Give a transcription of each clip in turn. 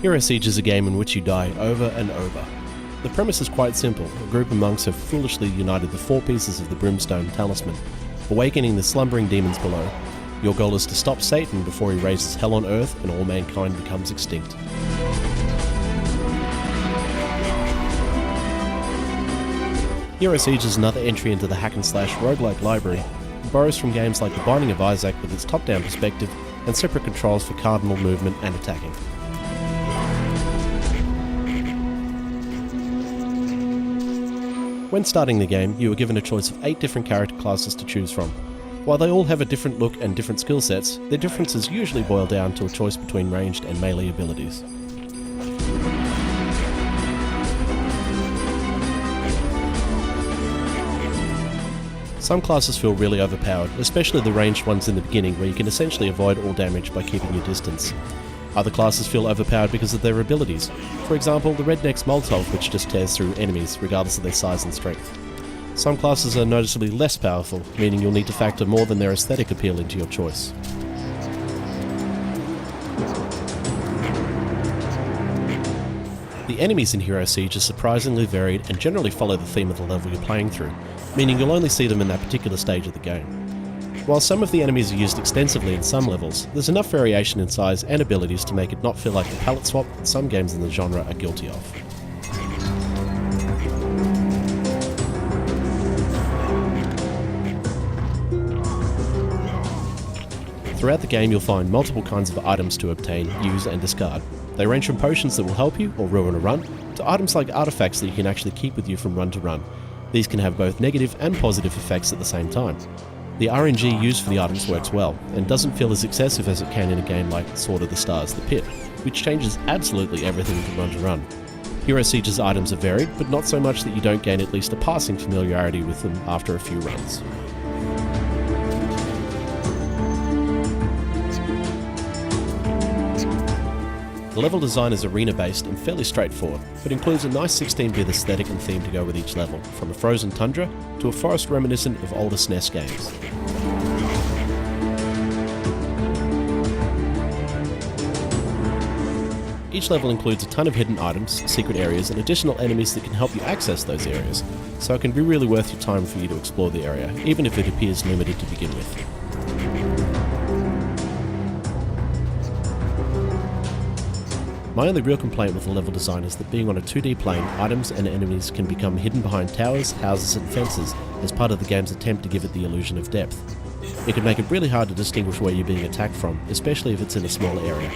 Hero Siege is a game in which you die over and over. The premise is quite simple. A group of monks have foolishly united the 4 pieces of the Brimstone Talisman, awakening the slumbering demons below. Your goal is to stop Satan before he raises hell on earth and all mankind becomes extinct. Hero Siege is another entry into the hack-and-slash roguelike library. It borrows from games like The Binding of Isaac with its top-down perspective and separate controls for cardinal movement and attacking. When starting the game, you are given a choice of 8 different character classes to choose from. While they all have a different look and different skill sets, their differences usually boil down to a choice between ranged and melee abilities. Some classes feel really overpowered, especially the ranged ones in the beginning where you can essentially avoid all damage by keeping your distance. Other classes feel overpowered because of their abilities. For example, the Redneck's Molotov, which just tears through enemies regardless of their size and strength. Some classes are noticeably less powerful, meaning you'll need to factor more than their aesthetic appeal into your choice. The enemies in Hero Siege are surprisingly varied and generally follow the theme of the level you're playing through, meaning you'll only see them in that particular stage of the game. While some of the enemies are used extensively in some levels, there's enough variation in size and abilities to make it not feel like the palette swap that some games in the genre are guilty of. Throughout the game you'll find multiple kinds of items to obtain, use and discard. They range from potions that will help you or ruin a run, to items like artifacts that you can actually keep with you from run to run. These can have both negative and positive effects at the same time. The RNG used for the items works well, and doesn't feel as excessive as it can in a game like Sword of the Stars: The Pit, which changes absolutely everything from run to run. Hero Siege's items are varied, but not so much that you don't gain at least a passing familiarity with them after a few runs. The level design is arena-based and fairly straightforward, but includes a nice 16-bit aesthetic and theme to go with each level, from a frozen tundra to a forest reminiscent of older SNES games. Each level includes a ton of hidden items, secret areas, and additional enemies that can help you access those areas, so it can be really worth your time for you to explore the area, even if it appears limited to begin with. My only real complaint with the level design is that being on a 2D plane, items and enemies can become hidden behind towers, houses and fences as part of the game's attempt to give it the illusion of depth. It can make it really hard to distinguish where you're being attacked from, especially if it's in a small area.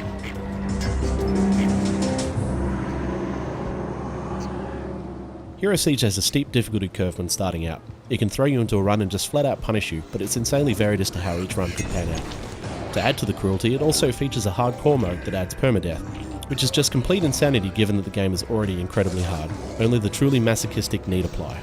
Hero Siege has a steep difficulty curve when starting out. It can throw you into a run and just flat out punish you, but it's insanely varied as to how each run could pan out. To add to the cruelty, it also features a hardcore mode that adds permadeath, which is just complete insanity given that the game is already incredibly hard. Only the truly masochistic need apply.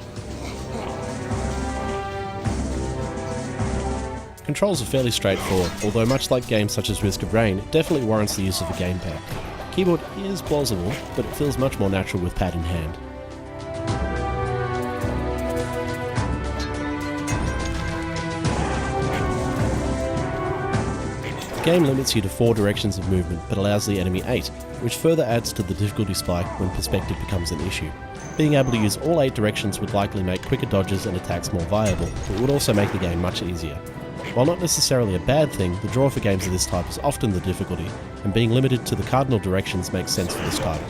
Controls are fairly straightforward, although much like games such as Risk of Rain, it definitely warrants the use of a gamepad. Keyboard is plausible, but it feels much more natural with pad in hand. The game limits you to 4 directions of movement, but allows the enemy 8, which further adds to the difficulty spike when perspective becomes an issue. Being able to use all 8 directions would likely make quicker dodges and attacks more viable, but would also make the game much easier. While not necessarily a bad thing, the draw for games of this type is often the difficulty, and being limited to the cardinal directions makes sense for this title.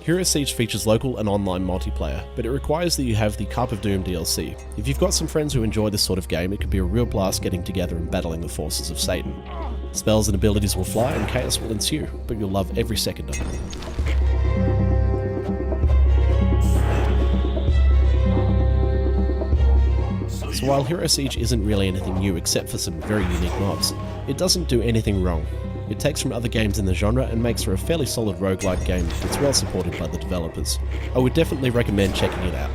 Hero Siege features local and online multiplayer, but it requires that you have the Cup of Doom DLC. If you've got some friends who enjoy this sort of game, it can be a real blast getting together and battling the forces of Satan. Spells and abilities will fly and chaos will ensue, but you'll love every second of it. So while Hero Siege isn't really anything new except for some very unique mobs, it doesn't do anything wrong. It takes from other games in the genre and makes for a fairly solid roguelike game that's well supported by the developers. I would definitely recommend checking it out.